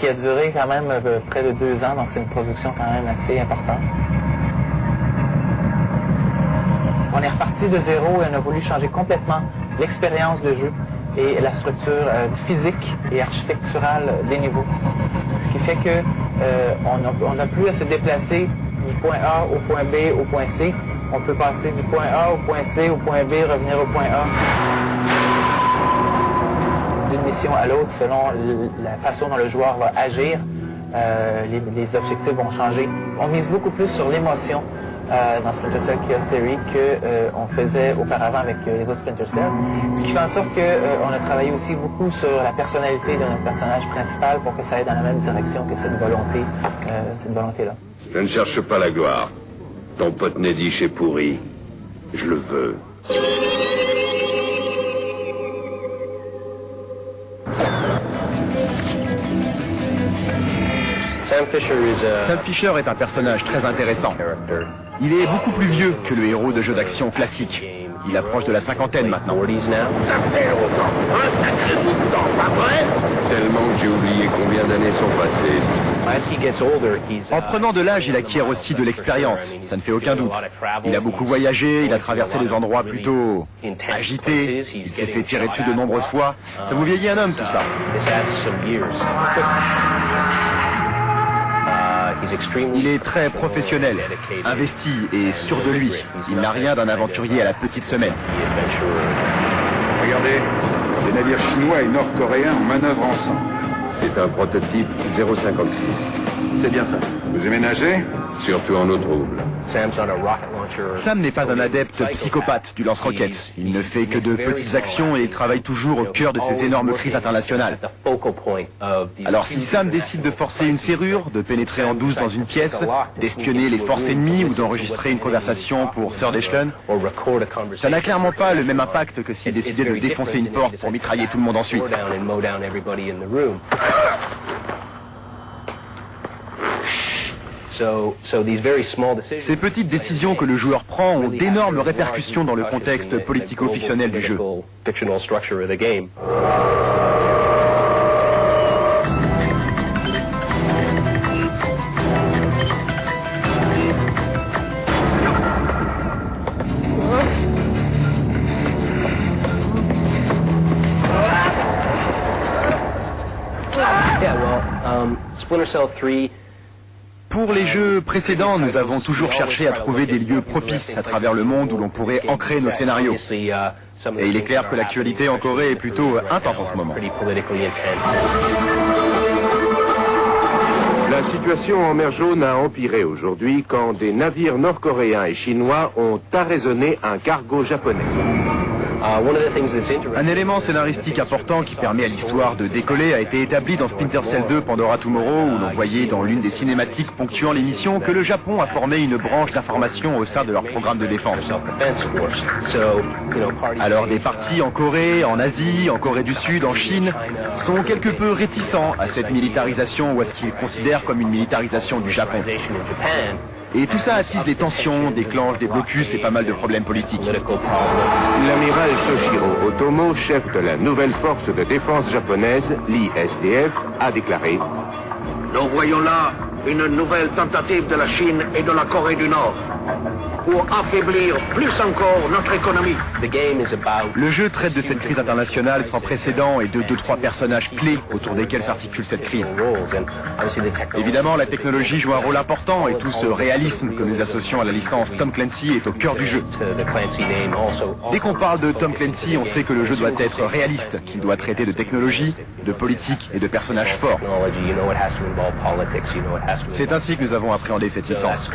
qui a duré quand même près de 2 ans, donc c'est une production quand même assez importante. On est reparti de zéro et on a voulu changer complètement l'expérience de jeu et la structure physique et architecturale des niveaux. Ce qui fait que on n'a plus à se déplacer du point A au point B au point C. On peut passer du point A au point C au point B, revenir au point A. D'une mission à l'autre selon la façon dont le joueur va agir. Les objectifs vont changer. On mise beaucoup plus sur l'émotion dans Splinter Cell Chaos Theory qu'on faisait auparavant avec les autres Splinter Cell. Ce qui fait en sorte qu'on a travaillé aussi beaucoup sur la personnalité de notre personnage principal pour que ça aille dans la même direction que cette volonté-là. Je ne cherche pas la gloire. Ton pote Neddish est pourri. Je le veux. Sam Fisher est un personnage très intéressant. Il est beaucoup plus vieux que le héros de jeux d'action classique. Il approche de la cinquantaine maintenant. Ça fait autant. Un sacré bout de temps, pas vrai? Tellement que j'ai oublié combien d'années sont passées. En prenant de l'âge, il acquiert aussi de l'expérience, ça ne fait aucun doute. Il a beaucoup voyagé, il a traversé des endroits plutôt agités, il s'est fait tirer dessus de nombreuses fois. Ça vous vieillit un homme, tout ça. Il est très professionnel, investi et sûr de lui. Il n'a rien d'un aventurier à la petite semaine. Regardez, les navires chinois et nord-coréens manœuvrent ensemble. C'est un prototype 056. C'est bien ça. Vous aimez nager? Surtout en eau trouble. Sam n'est pas un adepte psychopathe du lance-roquettes. Il ne fait que de petites actions et il travaille toujours au cœur de ces énormes crises internationales. Alors si Sam décide de forcer une serrure, de pénétrer en douce dans une pièce, d'espionner les forces ennemies ou d'enregistrer une conversation pour Third Echelon, ça n'a clairement pas le même impact que s'il décidait de défoncer une porte pour mitrailler tout le monde ensuite. Ces petites décisions que le joueur prend ont d'énormes répercussions dans le contexte politico-fictionnel du jeu. Splinter Cell 3. Pour les jeux précédents, nous avons toujours cherché à trouver des lieux propices à travers le monde où l'on pourrait ancrer nos scénarios. Et il est clair que l'actualité en Corée est plutôt intense en ce moment. La situation en mer Jaune a empiré aujourd'hui quand des navires nord-coréens et chinois ont arraisonné un cargo japonais. Un élément scénaristique important qui permet à l'histoire de décoller a été établi dans Splinter Cell 2 Pandora Tomorrow, où l'on voyait dans l'une des cinématiques ponctuant l'émission que le Japon a formé une branche d'information au sein de leur programme de défense. Alors des partis en Corée, en Asie, en Corée du Sud, en Chine, sont quelque peu réticents à cette militarisation ou à ce qu'ils considèrent comme une militarisation du Japon. Et tout ça attise les tensions, déclenche des blocus et pas mal de problèmes politiques. L'amiral Toshiro Otomo, chef de la nouvelle force de défense japonaise, l'ISDF, a déclaré: Nous voyons là une nouvelle tentative de la Chine et de la Corée du Nord pour affaiblir plus encore notre économie. Le jeu traite de cette crise internationale sans précédent et de 2-3 personnages clés autour desquels s'articule cette crise. Évidemment, la technologie joue un rôle important et tout ce réalisme que nous associons à la licence Tom Clancy est au cœur du jeu. Dès qu'on parle de Tom Clancy, on sait que le jeu doit être réaliste, qu'il doit traiter de technologie, de politique et de personnages forts. C'est ainsi que nous avons appréhendé cette licence.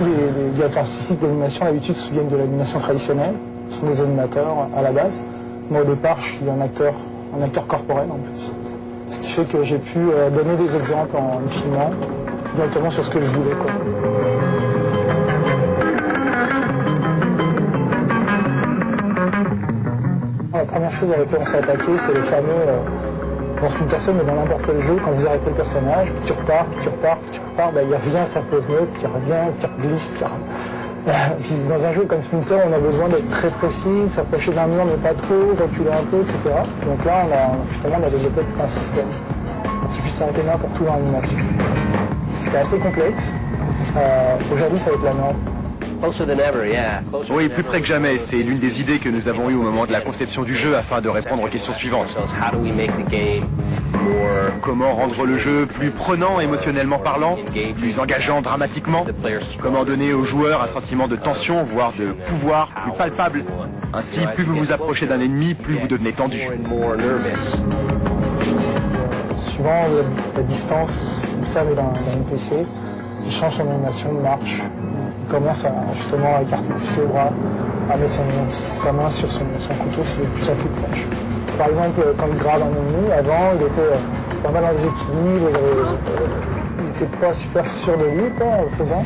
Les directeurs artistiques d'animation, d'habitude, se souviennent de l'animation traditionnelle. Ce sont des animateurs à la base. Moi, au départ, je suis un acteur corporel en plus. Ce qui fait que j'ai pu donner des exemples en filmant directement sur ce que je voulais, quoi. chose dans lequel on s'est attaqué, c'est le fameux, dans Splinter Cell, mais dans n'importe quel jeu, quand vous arrêtez le personnage, puis tu repars, il revient, ça pose mieux, puis il revient, puis il glisse, puis dans un jeu comme Splinter, on a besoin d'être très précis, s'approcher d'un mur mais pas trop, reculer un peu, etc. Donc là, on a développé un système qui puisse s'arrêter n'importe où dans l'animation. C'était assez complexe. Aujourd'hui, ça va être la norme. Oui, plus près que jamais. C'est l'une des idées que nous avons eues au moment de la conception du jeu afin de répondre aux questions suivantes. Comment rendre le jeu plus prenant émotionnellement parlant, plus engageant dramatiquement? Comment donner aux joueurs un sentiment de tension, voire de pouvoir plus palpable? Ainsi, plus vous vous approchez d'un ennemi, plus vous devenez tendu. Suivant la distance où Sam est dans le PC, il change son animation de marche. Il commence justement à écarter plus les bras, à mettre sa main sur son couteau s'il est de plus en plus proche. Par exemple, quand il grave un ennemi, avant, il était pas mal en déséquilibre, il n'était pas super sûr de lui en le faisant.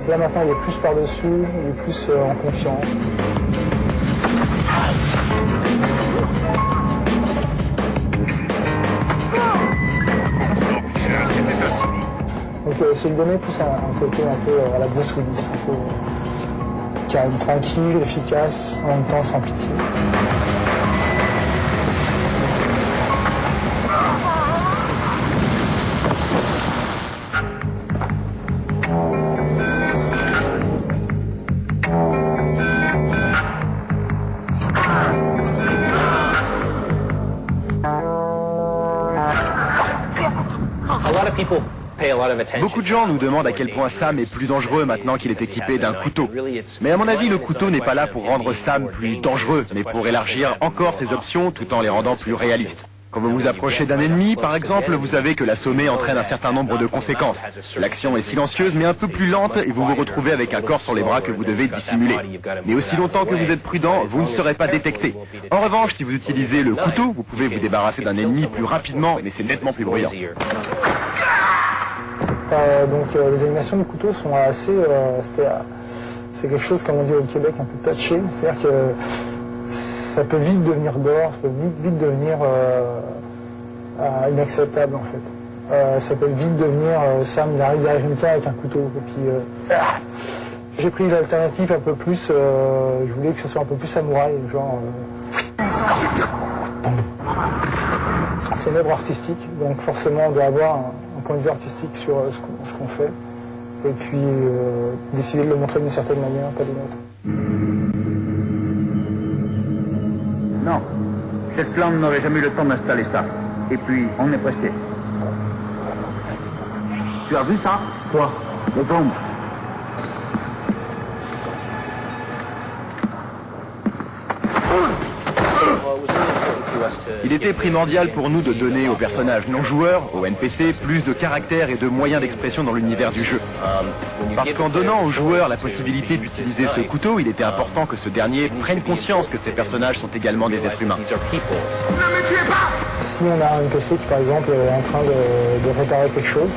Là maintenant, il est plus par-dessus, il est plus en confiance. Donc c'est lui donner plus un côté un peu à la Bruce Willis, un peu calme, tranquille, efficace, en même temps sans pitié. Beaucoup de gens nous demandent à quel point Sam est plus dangereux maintenant qu'il est équipé d'un couteau. Mais à mon avis, le couteau n'est pas là pour rendre Sam plus dangereux, mais pour élargir encore ses options tout en les rendant plus réalistes. Quand vous vous approchez d'un ennemi, par exemple, vous savez que l'assommer entraîne un certain nombre de conséquences. L'action est silencieuse mais un peu plus lente et vous vous retrouvez avec un corps sur les bras que vous devez dissimuler. Mais aussi longtemps que vous êtes prudent, vous ne serez pas détecté. En revanche, si vous utilisez le couteau, vous pouvez vous débarrasser d'un ennemi plus rapidement, mais c'est nettement plus bruyant. Donc les animations du couteau sont assez... c'est quelque chose, comme on dit au Québec, un peu touché. C'est-à-dire que ça peut vite devenir gore, ça peut vite devenir inacceptable en fait. Ça peut vite devenir Sam, il arrive derrière une avec un couteau. Et puis, j'ai pris l'alternative un peu plus, je voulais que ce soit un peu plus samouraï, genre... C'est une œuvre artistique, donc forcément on doit avoir un point de vue artistique sur ce qu'on fait, et puis décider de le montrer d'une certaine manière, pas d'une autre. Non, cette flamme n'aurait jamais eu le temps d'installer ça. Et puis, on est pressé. Tu as vu ça? Quoi? Le bombe. Il était primordial pour nous de donner aux personnages non-joueurs, aux NPC, plus de caractère et de moyens d'expression dans l'univers du jeu. Parce qu'en donnant aux joueurs la possibilité d'utiliser ce couteau, il était important que ce dernier prenne conscience que ces personnages sont également des êtres humains. Si on a un NPC qui, par exemple, est en train de réparer quelque chose,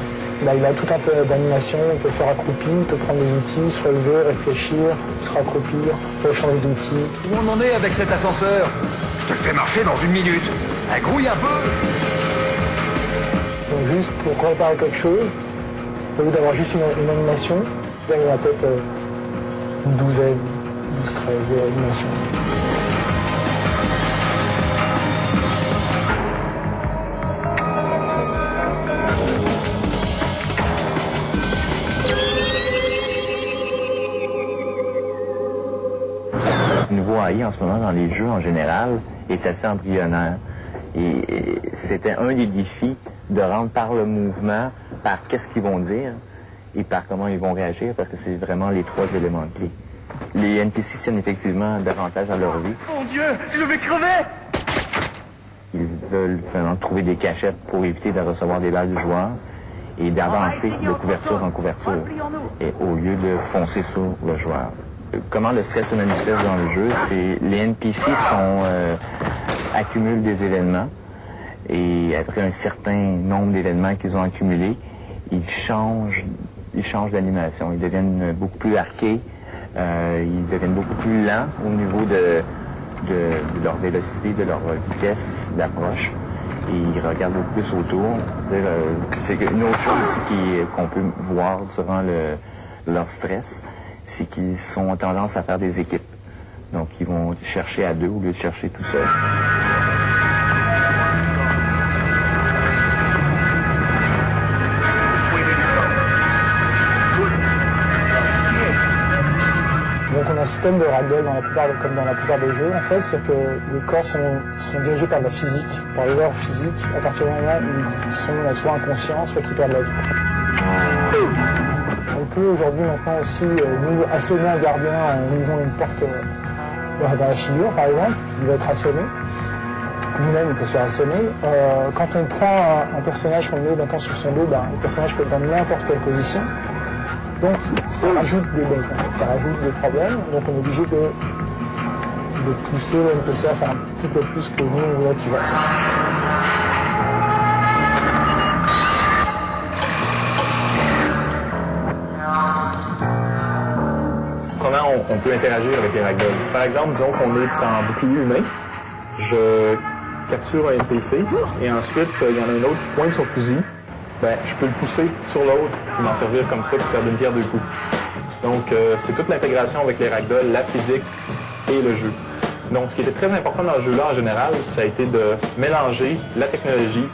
là, il a tout un peu d'animation, il peut faire accroupi, il peut prendre des outils, se relever, réfléchir, se raccroupir, peut changer d'outils. Où on en est avec cet ascenseur? Je te le fais marcher dans une minute. Grouille un peu. Donc juste pour réparer quelque chose, au lieu d'avoir juste une animation, là il y a peut-être une douzaine, 12, 13 animations. Le nouveau AI en ce moment dans les jeux en général est assez embryonnaire. Et c'était un des défis de rendre par le mouvement, par qu'est-ce qu'ils vont dire et par comment ils vont réagir, parce que c'est vraiment les trois éléments clés. Les NPC tiennent effectivement davantage à leur vie. Mon Dieu, je vais crever! Ils veulent vraiment trouver des cachettes pour éviter de recevoir des balles du joueur et d'avancer de couverture en couverture, et au lieu de foncer sur le joueur. Comment le stress se manifeste dans le jeu, c'est les NPC accumulent des événements et après un certain nombre d'événements qu'ils ont accumulés, ils changent d'animation. Ils deviennent beaucoup plus arqués, ils deviennent beaucoup plus lents au niveau de leur vélocité, de leur vitesse d'approche. Et ils regardent beaucoup plus autour. C'est une autre chose qu'on peut voir durant leur stress, c'est qu'ils ont tendance à faire des équipes. Donc ils vont chercher à deux au lieu de chercher tout seul. Donc on a un système de ragdoll comme dans la plupart des jeux en fait, c'est que les corps sont dirigés par de la physique, par les lois physiques, à partir du moment où ils sont soit inconscients, soit qu'ils perdent la vie. On peut aujourd'hui maintenant aussi assommer un gardien en ouvrant une porte dans la figure par exemple, qui va être assommé. Lui-même il peut se faire assommer. Quand on prend un personnage qu'on met maintenant sur son dos, le personnage peut être dans n'importe quelle position. Donc ça rajoute des bugs, en fait. Ça rajoute des problèmes, donc on est obligé de pousser le NPC à faire un petit peu plus que nous on voit qu'il va. Comment on peut interagir avec les ragdolls? Par exemple, disons qu'on est en bouclier humain, je capture un NPC et ensuite il y en a un autre qui pointe son fusil. Je peux le pousser sur l'autre et m'en servir comme ça pour faire d'une pierre deux coups. Donc, c'est toute l'intégration avec les ragdolls, la physique et le jeu. Donc, ce qui était très important dans le jeu-là, en général, ça a été de mélanger la technologie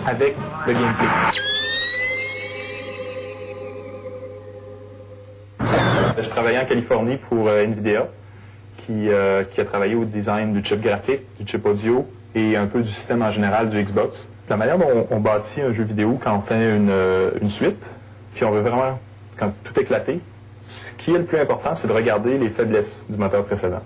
avec le gameplay. Je travaillais en Californie pour NVIDIA, qui a travaillé au design du chip graphique, du chip audio et un peu du système en général du Xbox. La manière dont on bâtit un jeu vidéo quand on fait une suite, puis on veut vraiment, quand tout éclater, ce qui est le plus important, c'est de regarder les faiblesses du moteur précédent.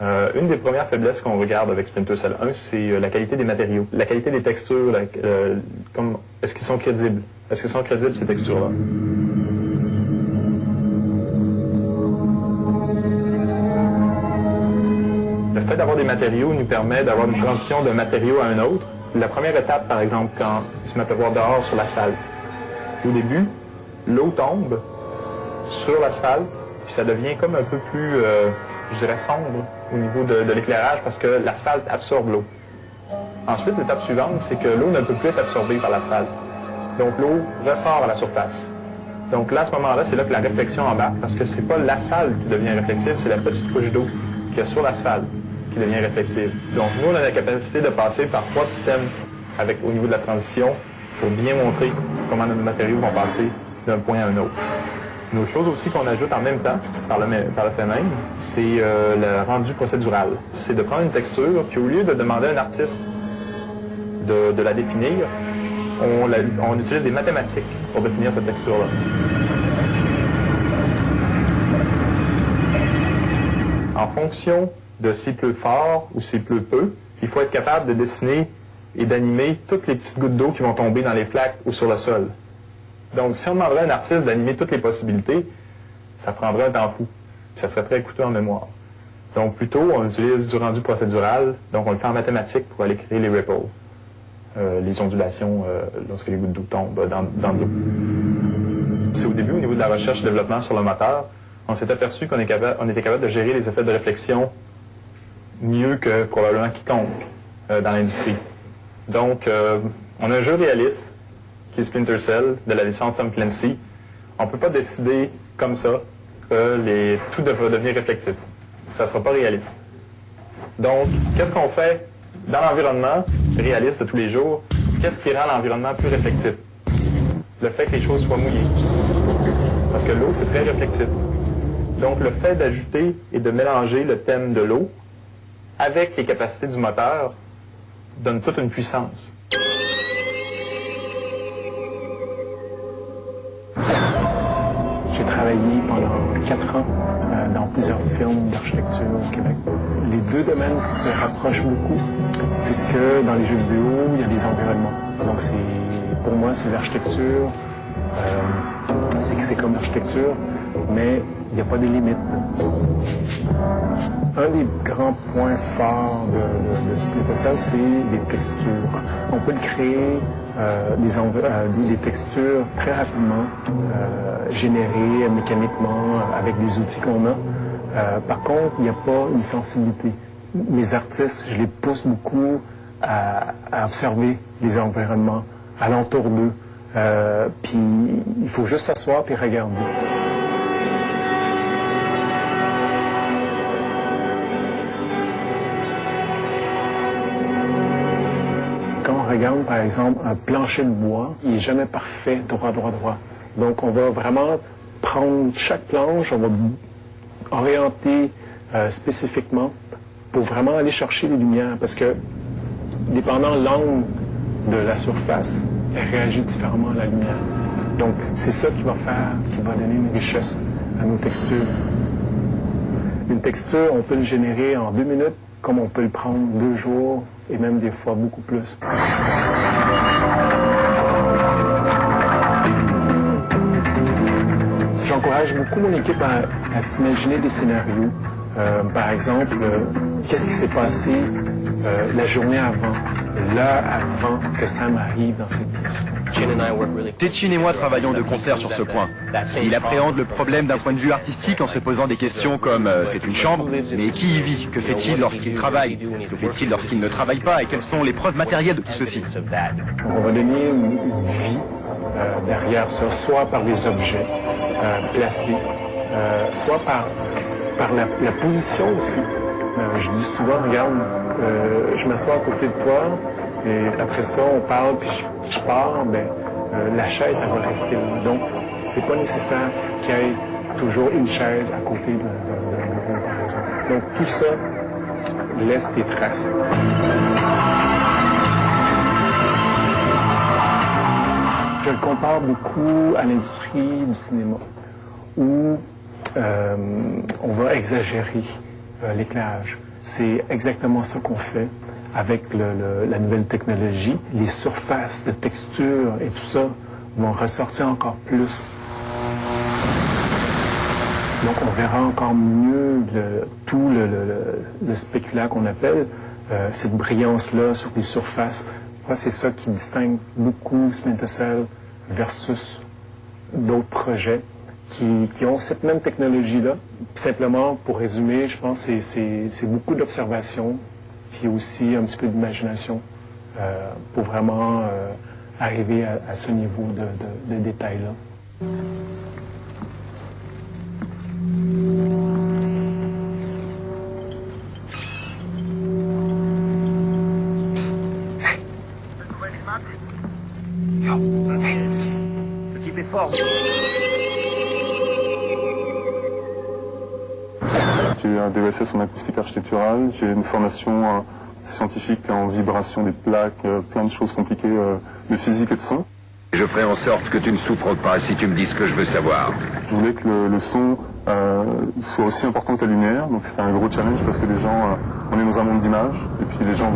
Une des premières faiblesses qu'on regarde avec Splinter Cell 1, c'est la qualité des matériaux, la qualité des textures, est-ce qu'ils sont crédibles? Est-ce qu'ils sont crédibles ces textures-là? Le fait d'avoir des matériaux nous permet d'avoir une transition d'un matériau à un autre. La première étape, par exemple, quand ils se mettent à voir dehors sur l'asphalte. Au début, l'eau tombe sur l'asphalte, puis ça devient comme un peu plus, je dirais, sombre au niveau de l'éclairage parce que l'asphalte absorbe l'eau. Ensuite, l'étape suivante, c'est que l'eau ne peut plus être absorbée par l'asphalte. Donc l'eau ressort à la surface. Donc là, à ce moment-là, c'est là que la réflexion embarque parce que c'est pas l'asphalte qui devient réflexive, c'est la petite couche d'eau qu'il y a sur l'asphalte qui devient réflexive. Donc nous, on a la capacité de passer par 3 systèmes au niveau de la transition pour bien montrer comment nos matériaux vont passer d'un point à un autre. Une autre chose aussi qu'on ajoute en même temps, par le fait même, c'est le rendu procédural. C'est de prendre une texture, puis au lieu de demander à un artiste de la définir, on utilise des mathématiques pour définir cette texture-là. En fonction de s'il pleut fort ou s'il pleut peu, il faut être capable de dessiner et d'animer toutes les petites gouttes d'eau qui vont tomber dans les flaques ou sur le sol. Donc, si on demanderait à un artiste d'animer toutes les possibilités, ça prendrait un temps fou, puis ça serait très coûteux en mémoire. Donc, plutôt, on utilise du rendu procédural, donc on le fait en mathématiques pour aller créer les ripples, les ondulations lorsque les gouttes d'eau tombent dans l'eau. C'est au début, au niveau de la recherche et développement sur le moteur, on s'est aperçu qu'on était capable de gérer les effets de réflexion mieux que probablement quiconque dans l'industrie. Donc, on a un jeu réaliste, qui est Splinter Cell, de la licence Tom Clancy. On ne peut pas décider comme ça que tout devra devenir réflectif. Ça ne sera pas réaliste. Donc, qu'est-ce qu'on fait dans l'environnement réaliste de tous les jours? Qu'est-ce qui rend l'environnement plus réflectif? Le fait que les choses soient mouillées. Parce que l'eau, c'est très réflectif. Donc, le fait d'ajouter et de mélanger le thème de l'eau avec les capacités du moteur donne toute une puissance. J'ai travaillé pendant 4 ans dans plusieurs films d'architecture au Québec. Les deux domaines se rapprochent beaucoup, puisque dans les jeux vidéo, il y a des environnements. Donc pour moi, c'est l'architecture, c'est comme l'architecture, mais il n'y a pas de limites. Un des grands points forts de Splinter Cell, c'est les textures. On peut créer des textures très rapidement, générées mécaniquement avec des outils qu'on a. Par contre, il n'y a pas une sensibilité. mes artistes, je les pousse beaucoup à observer les environnements alentour d'eux. Puis il faut juste s'asseoir puis regarder. Quand on regarde, par exemple, un plancher de bois, il n'est jamais parfait, droit. Donc, on va vraiment prendre chaque planche, on va orienter spécifiquement pour vraiment aller chercher les lumières. Parce que, dépendant de l'angle de la surface, elle réagit différemment à la lumière. Donc, c'est ça qui va donner une richesse à nos textures. Une texture, on peut le générer en 2 minutes, comme on peut le prendre 2 jours, et même des fois beaucoup plus. J'encourage beaucoup mon équipe à s'imaginer des scénarios. Par exemple, qu'est-ce qui s'est passé la journée avant, l'heure avant que Sam arrive dans cette pièce. Tétchine et moi travaillons de concert sur ce point. Il appréhende le problème d'un point de vue artistique en se posant des questions comme c'est une chambre, mais qui y vit? Que fait-il lorsqu'il travaille? Que fait-il lorsqu'il ne travaille pas? Et quelles sont les preuves matérielles de tout ceci? On va donner une vie derrière ça, soit par les objets placés, soit par la position aussi. Je dis souvent, regarde, je m'assois à côté de toi, et après ça, on parle, puis je pars, la chaise, elle va rester là. Donc, c'est pas nécessaire qu'il y ait toujours une chaise à côté d'un bureau, par exemple. Donc, tout ça laisse des traces. Je le compare beaucoup à l'industrie du cinéma, où on va exagérer l'éclairage. C'est exactement ça qu'on fait avec la nouvelle technologie. Les surfaces de texture et tout ça vont ressortir encore plus. Donc on verra encore mieux tout le spéculat qu'on appelle, cette brillance-là sur les surfaces. Moi, c'est ça qui distingue beaucoup Splinter Cell versus d'autres projets qui ont cette même technologie-là. Simplement, pour résumer, je pense que c'est beaucoup d'observation, puis aussi un petit peu d'imagination pour vraiment arriver à ce niveau de détail-là. Petit effort. J'ai eu un DESS en acoustique architecturale, j'ai une formation scientifique en vibration des plaques, plein de choses compliquées de physique et de son. Je ferai en sorte que tu ne souffres pas si tu me dis ce que je veux savoir. Je voulais que le son soit aussi important que la lumière, donc c'était un gros challenge parce que les gens, on est dans un monde d'images, et puis les gens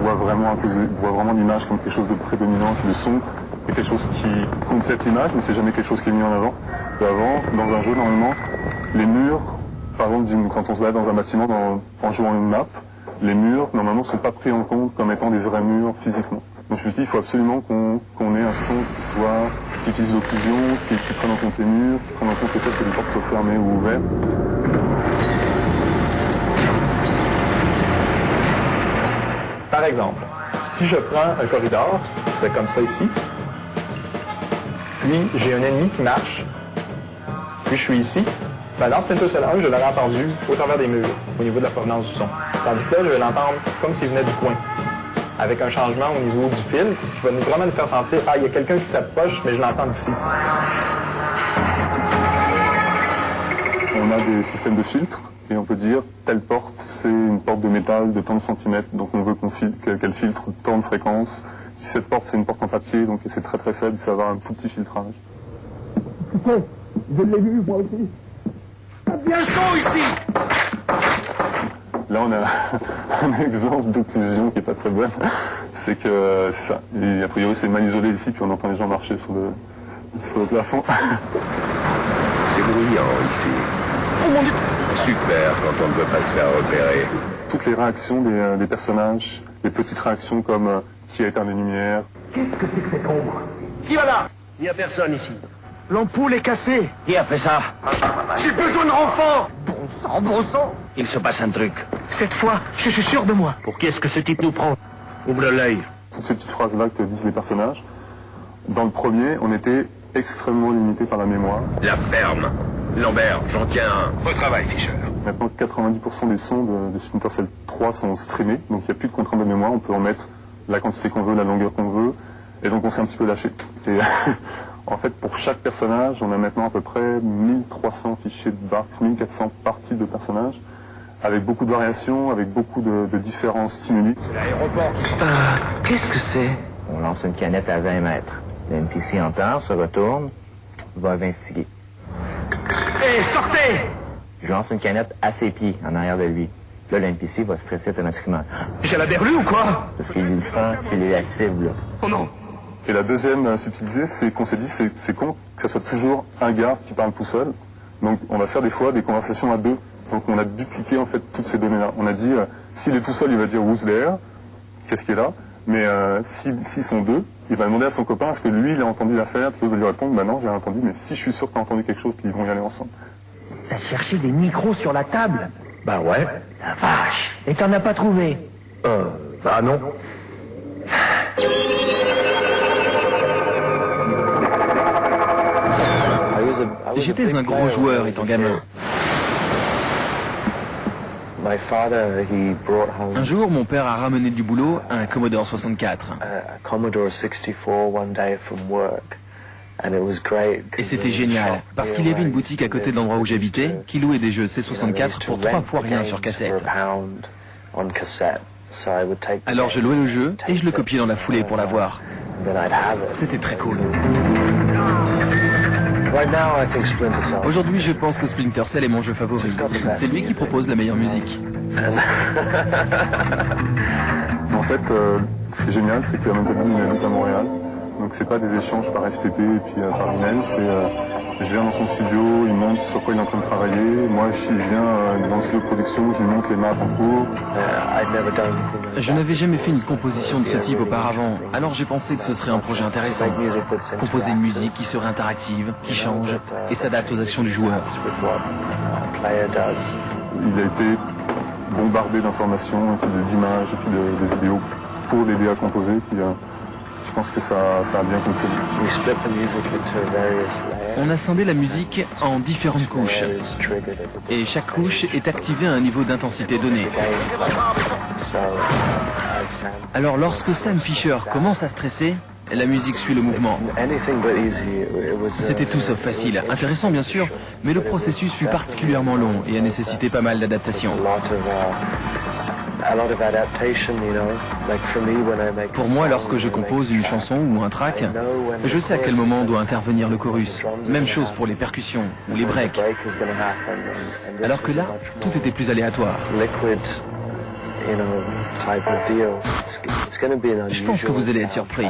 voient vraiment l'image comme quelque chose de prédominant, le son est quelque chose qui complète l'image, mais c'est jamais quelque chose qui est mis en avant. Et avant, dans un jeu, normalement, les murs, par exemple, quand on se balade dans un bâtiment en jouant une map, les murs, normalement, ne sont pas pris en compte comme étant des vrais murs physiquement. Donc je me suis dit, il faut absolument qu'on ait un son qui utilise l'occlusion, qui prenne en compte les murs, qui prenne en compte le fait que les portes soient fermées ou ouvertes. Par exemple, si je prends un corridor, c'est comme ça ici, puis j'ai un ennemi qui marche, puis je suis ici, dans Splinter Cell 1, je l'aurais entendu au travers des murs, au niveau de la provenance du son. Tandis que là, je vais l'entendre comme s'il venait du coin, avec un changement au niveau du fil, qui va vraiment nous faire sentir, il y a quelqu'un qui s'approche, mais je l'entends d'ici. On a des systèmes de filtres, et on peut dire, telle porte, c'est une porte de métal de tant de centimètres, donc on veut qu'elle filtre tant de fréquences. Si cette porte, c'est une porte en papier, donc c'est très très faible, ça va avoir un tout petit filtrage. Je l'ai vu, moi aussi. Bien chaud ici! Là, on a un exemple d'occlusion qui n'est pas très bonne. C'est que c'est ça. Et a priori, c'est mal isolé ici, puis on entend les gens marcher sur le plafond. C'est bruyant ici. Oh mon Dieu! Super quand on ne veut pas se faire repérer. Toutes les réactions des personnages, les petites réactions comme qui a éteint les lumières. Qu'est-ce que c'est que cette ombre? Qui va là? Il n'y a personne ici. L'ampoule est cassée. Qui a fait ça? J'ai besoin de renfort! Bon Oh bon sang! Il se passe un truc. Cette fois, je suis sûr de moi. Pour qui est-ce que ce type nous prend? Ouvre l'œil. Toutes ces petites phrases-là que disent les personnages. Dans le premier, on était extrêmement limité par la mémoire. La ferme. Lambert, j'en tiens un. Beau travail, Fischer. Maintenant, 90% des sons de Splinter Cell 3 sont streamés, donc il n'y a plus de contrainte de mémoire, on peut en mettre la quantité qu'on veut, la longueur qu'on veut, et donc on s'est un petit peu lâché. Et en fait, pour chaque personnage, on a maintenant à peu près 1300 fichiers de BARC, 1400 parties de personnages, avec beaucoup de variations, avec beaucoup de différents stimuli. L'aéroport. Qu'est-ce que c'est? On lance une canette à 20 mètres. Le NPC entend, se retourne, va investiguer. Hé, sortez! Je lance une canette à ses pieds, en arrière de lui. Là, le NPC va stresser automatiquement. J'ai la berlue ou quoi? Parce qu'il sent qu'il est la cible. Oh non! Et la deuxième subtilité, c'est qu'on s'est dit, c'est con que ce soit toujours un garde qui parle tout seul. Donc on va faire des fois des conversations à deux. Donc on a dupliqué en fait toutes ces données-là. On a dit, s'il est tout seul, il va dire « Who's there ?» Qu'est-ce qui est là? Mais s'ils sont deux, il va demander à son copain est-ce que lui, il a entendu l'affaire, puis l'autre va lui répondre bah non, j'ai entendu, mais si je suis sûr que tu as entendu quelque chose, puis ils vont y aller ensemble. T'as cherché des micros sur la table? Bah ouais. La vache. Et t'en as pas trouvé? Bah non. J'étais un gros joueur étant gamin. Un jour, mon père a ramené du boulot un Commodore 64. Et c'était génial, parce qu'il y avait une boutique à côté de l'endroit où j'habitais qui louait des jeux C64 pour 3 fois rien sur cassette. Alors je louais le jeu et je le copiais dans la foulée pour l'avoir. C'était très cool. Aujourd'hui, je pense que Splinter Cell est mon jeu favori. C'est lui qui propose la meilleure musique. En fait, ce qui est génial, c'est que Montagny habite à Montréal. Donc c'est pas des échanges par FTP et puis par email, c'est je viens dans son studio, il montre sur quoi il est en train de travailler. Moi, je viens dans le studio de production, je lui montre les maps en cours. Je n'avais jamais fait une composition de ce type auparavant, alors j'ai pensé que ce serait un projet intéressant. Composer une musique qui serait interactive, qui change et s'adapte aux actions du joueur. Il a été bombardé d'informations, et puis d'images, et puis de vidéos pour l'aider à composer. Puis, je pense que ça a bien fonctionné. On a scindé la musique en différentes couches. Et chaque couche est activée à un niveau d'intensité donné. Alors lorsque Sam Fisher commence à stresser, la musique suit le mouvement. C'était tout sauf facile. Intéressant bien sûr, mais le processus fut particulièrement long et a nécessité pas mal d'adaptation. Pour moi, lorsque je compose une chanson ou un track, je sais à quel moment doit intervenir le chorus. Même chose pour les percussions ou les breaks. Alors que là, tout était plus aléatoire. Je pense que vous allez être surpris.